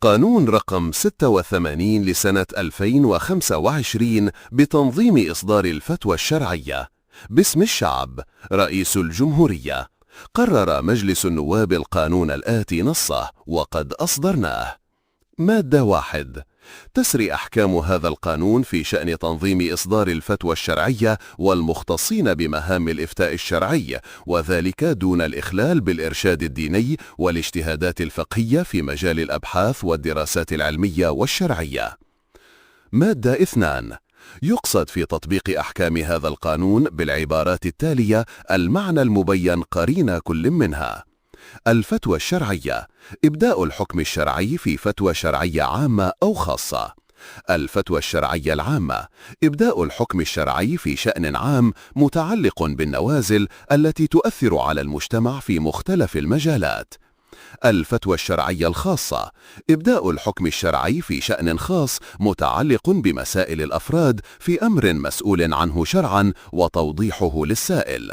قانون رقم 86 لسنة 2025 بتنظيم إصدار الفتوى الشرعية باسم الشعب رئيس الجمهورية. قرر مجلس النواب القانون الآتي نصه وقد أصدرناه. مادة 1. تسري أحكام هذا القانون في شأن تنظيم إصدار الفتوى الشرعية والمختصين بمهام الإفتاء الشرعي، وذلك دون الإخلال بالإرشاد الديني والاجتهادات الفقهية في مجال الأبحاث والدراسات العلمية والشرعية. مادة 2. يقصد في تطبيق أحكام هذا القانون بالعبارات التالية المعنى المبين قرين كل منها: الفتوى الشرعية إبداء الحكم الشرعي في فتوى شرعية عامة أو خاصة. الفتوى الشرعية العامة إبداء الحكم الشرعي في شأن عام متعلق بالنوازل التي تؤثر على المجتمع في مختلف المجالات. الفتوى الشرعية الخاصة إبداء الحكم الشرعي في شأن خاص متعلق بمسائل الأفراد في أمر مسؤول عنه شرعا وتوضيحه للسائل.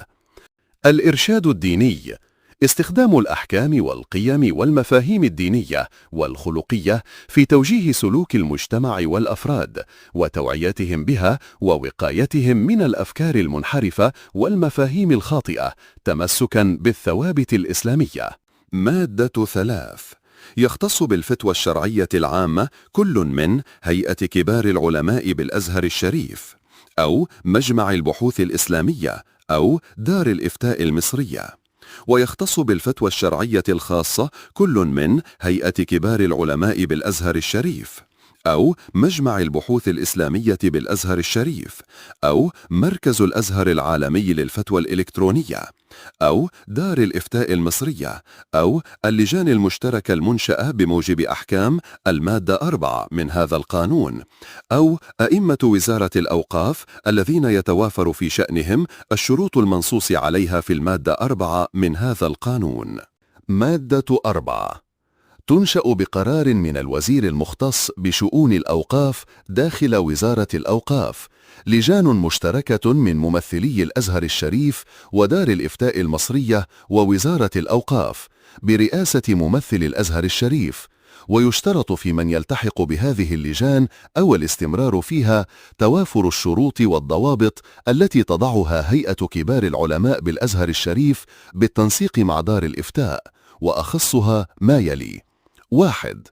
الإرشاد الديني استخدام الأحكام والقيم والمفاهيم الدينية والخلقية في توجيه سلوك المجتمع والأفراد وتوعيتهم بها ووقايتهم من الأفكار المنحرفة والمفاهيم الخاطئة تمسكا بالثوابت الإسلامية. مادة 3. يختص بالفتوى الشرعية العامة كل من هيئة كبار العلماء بالأزهر الشريف أو مجمع البحوث الإسلامية أو دار الإفتاء المصرية. ويختص بالفتوى الشرعية الخاصة كل من هيئة كبار العلماء بالأزهر الشريف أو مجمع البحوث الإسلامية بالأزهر الشريف أو مركز الأزهر العالمي للفتوى الإلكترونية أو دار الإفتاء المصرية أو اللجان المشتركة المنشأة بموجب أحكام المادة 4 من هذا القانون أو أئمة وزارة الأوقاف الذين يتوافر في شأنهم الشروط المنصوص عليها في المادة 4 من هذا القانون. مادة 4. تنشأ بقرار من الوزير المختص بشؤون الأوقاف داخل وزارة الأوقاف لجان مشتركة من ممثلي الأزهر الشريف ودار الإفتاء المصرية ووزارة الأوقاف برئاسة ممثل الأزهر الشريف. ويشترط في من يلتحق بهذه اللجان أو الاستمرار فيها توافر الشروط والضوابط التي تضعها هيئة كبار العلماء بالأزهر الشريف بالتنسيق مع دار الإفتاء، وأخصها ما يلي: 1.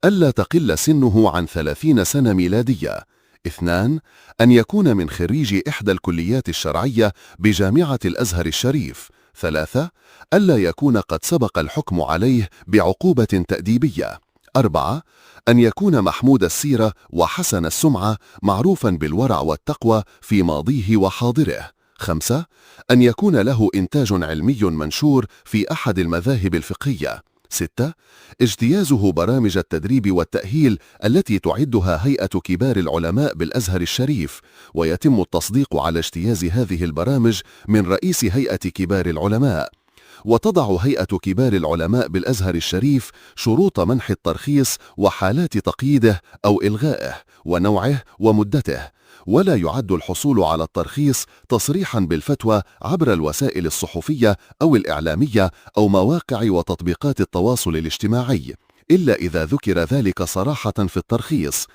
ألا تقل سنه عن 30 سنة ميلادية. 2. أن يكون من خريج إحدى الكليات الشرعية بجامعة الأزهر الشريف. 3. ألا يكون قد سبق الحكم عليه بعقوبة تأديبية. 4. أن يكون محمود السيرة وحسن السمعة معروفا بالورع والتقوى في ماضيه وحاضره. 5. أن يكون له إنتاج علمي منشور في أحد المذاهب الفقهية. 6. اجتيازه برامج التدريب والتأهيل التي تعدها هيئة كبار العلماء بالأزهر الشريف، ويتم التصديق على اجتياز هذه البرامج من رئيس هيئة كبار العلماء. وتضع هيئة كبار العلماء بالأزهر الشريف شروط منح الترخيص وحالات تقييده أو إلغائه ونوعه ومدته، ولا يعد الحصول على الترخيص تصريحا بالفتوى عبر الوسائل الصحفية أو الإعلامية أو مواقع وتطبيقات التواصل الاجتماعي إلا إذا ذكر ذلك صراحة في الترخيص.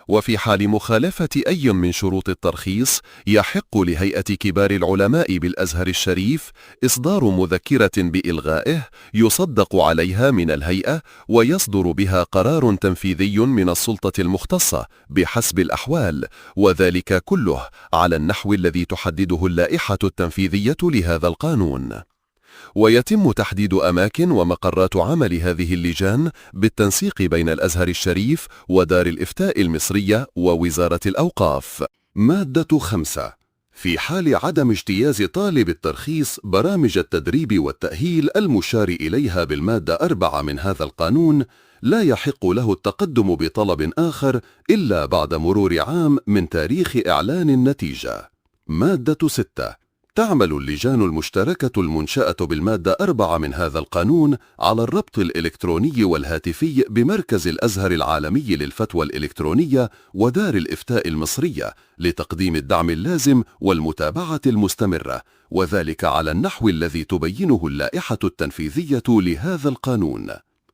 وفي حال مخالفة أي من شروط الترخيص يحق لهيئة كبار العلماء بالأزهر الشريف إصدار مذكرة بإلغائه يصدق عليها من الهيئة، ويصدر بها قرار تنفيذي من السلطة المختصة بحسب الأحوال، وذلك كله على النحو الذي تحدده اللائحة التنفيذية لهذا القانون. ويتم تحديد أماكن ومقرات عمل هذه اللجان بالتنسيق بين الأزهر الشريف ودار الإفتاء المصرية ووزارة الأوقاف. مادة 5. في حال عدم اجتياز طالب الترخيص برامج التدريب والتأهيل المشار إليها بالمادة 4 من هذا القانون، لا يحق له التقدم بطلب آخر إلا بعد مرور عام من تاريخ إعلان النتيجة. مادة 6. تعمل اللجان المشتركة المنشأة بالمادة 4 من هذا القانون على الربط الإلكتروني والهاتفي بمركز الأزهر العالمي للفتوى الإلكترونية ودار الإفتاء المصرية لتقديم الدعم اللازم والمتابعة المستمرة، وذلك على النحو الذي تبينه اللائحة التنفيذية لهذا القانون.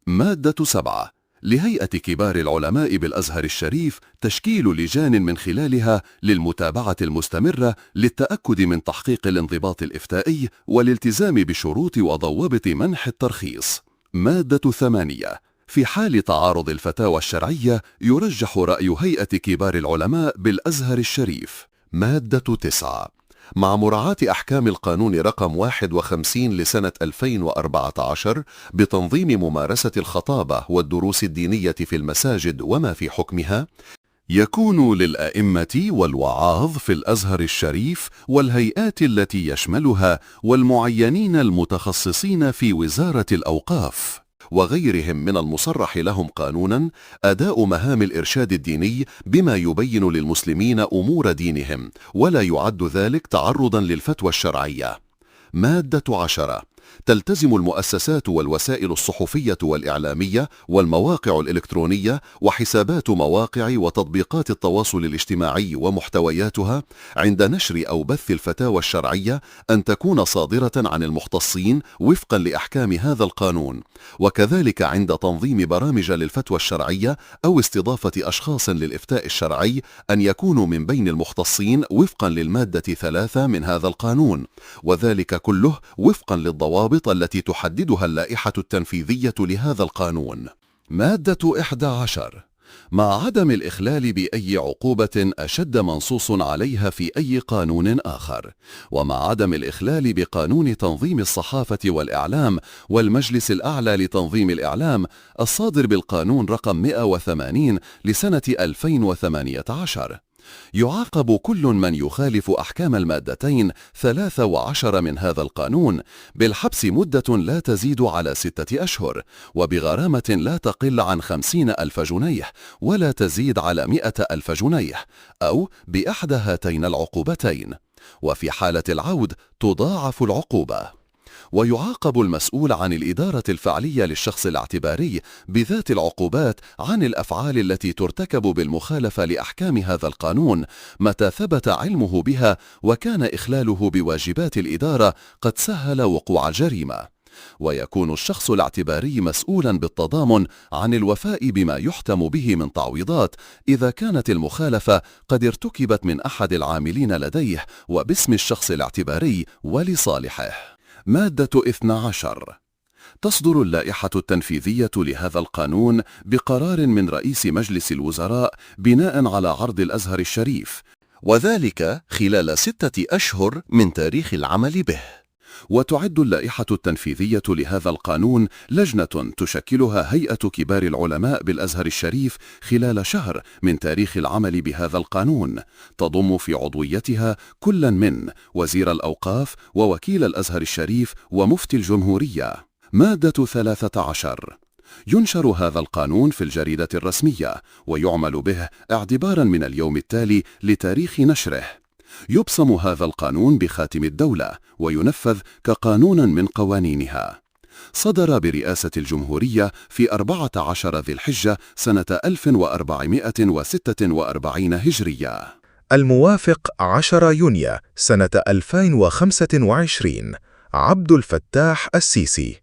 مادة 7. لهيئة كبار العلماء بالأزهر الشريف تشكيل لجان من خلالها للمتابعة المستمرة للتأكد من تحقيق الانضباط الإفتائي والالتزام بشروط وضوابط منح الترخيص. مادة 8. في حال تعارض الفتاوى الشرعية يرجح رأي هيئة كبار العلماء بالأزهر الشريف. مادة 9. مع مراعاة أحكام القانون رقم 51 لسنة 2014 بتنظيم ممارسة الخطابة والدروس الدينية في المساجد وما في حكمها، يكون للأئمة والوعاظ في الأزهر الشريف والهيئات التي يشملها والمعينين المتخصصين في وزارة الأوقاف وغيرهم من المصرح لهم قانونا أداء مهام الإرشاد الديني بما يبين للمسلمين أمور دينهم، ولا يعد ذلك تعرضا للفتوى الشرعية. مادة 10. تلتزم المؤسسات والوسائل الصحفية والإعلامية والمواقع الإلكترونية وحسابات مواقع وتطبيقات التواصل الاجتماعي ومحتوياتها عند نشر أو بث الفتاوى الشرعية أن تكون صادرة عن المختصين وفقا لأحكام هذا القانون، وكذلك عند تنظيم برامج للفتوى الشرعية أو استضافة أشخاص للإفتاء الشرعي أن يكونوا من بين المختصين وفقا للمادة 3 من هذا القانون، وذلك كله وفقا للضوابط التي تحددها اللائحة التنفيذية لهذا القانون. مادة 11. مع عدم الإخلال بأي عقوبة أشد منصوص عليها في أي قانون آخر، ومع عدم الإخلال بقانون تنظيم الصحافة والإعلام والمجلس الأعلى لتنظيم الإعلام الصادر بالقانون رقم 180 لسنة 2018. يعاقب كل من يخالف أحكام المادتين 13 من هذا القانون بالحبس مدة لا تزيد على 6 أشهر، وبغرامة لا تقل عن 50,000 جنيه ولا تزيد على 100,000 جنيه، أو بإحدى هاتين العقوبتين، وفي حالة العود تضاعف العقوبة. ويعاقب المسؤول عن الإدارة الفعلية للشخص الاعتباري بذات العقوبات عن الأفعال التي ترتكب بالمخالفة لأحكام هذا القانون متى ثبت علمه بها وكان إخلاله بواجبات الإدارة قد سهل وقوع الجريمة. ويكون الشخص الاعتباري مسؤولا بالتضامن عن الوفاء بما يحتم به من تعويضات إذا كانت المخالفة قد ارتكبت من أحد العاملين لديه وباسم الشخص الاعتباري ولصالحه. مادة 12. تصدر اللائحة التنفيذية لهذا القانون بقرار من رئيس مجلس الوزراء بناء على عرض الأزهر الشريف، وذلك خلال 6 أشهر من تاريخ العمل به. وتعد اللائحة التنفيذية لهذا القانون لجنة تشكلها هيئة كبار العلماء بالأزهر الشريف خلال شهر من تاريخ العمل بهذا القانون، تضم في عضويتها كلا من وزير الأوقاف ووكيل الأزهر الشريف ومفتي الجمهورية. مادة 13. ينشر هذا القانون في الجريدة الرسمية ويعمل به اعتبارا من اليوم التالي لتاريخ نشره. يبصم هذا القانون بخاتم الدولة وينفذ كقانون من قوانينها. صدر برئاسة الجمهورية في 14 ذي الحجة سنة 1446 هجرية، الموافق 10 يونيو سنة 2025. عبد الفتاح السيسي.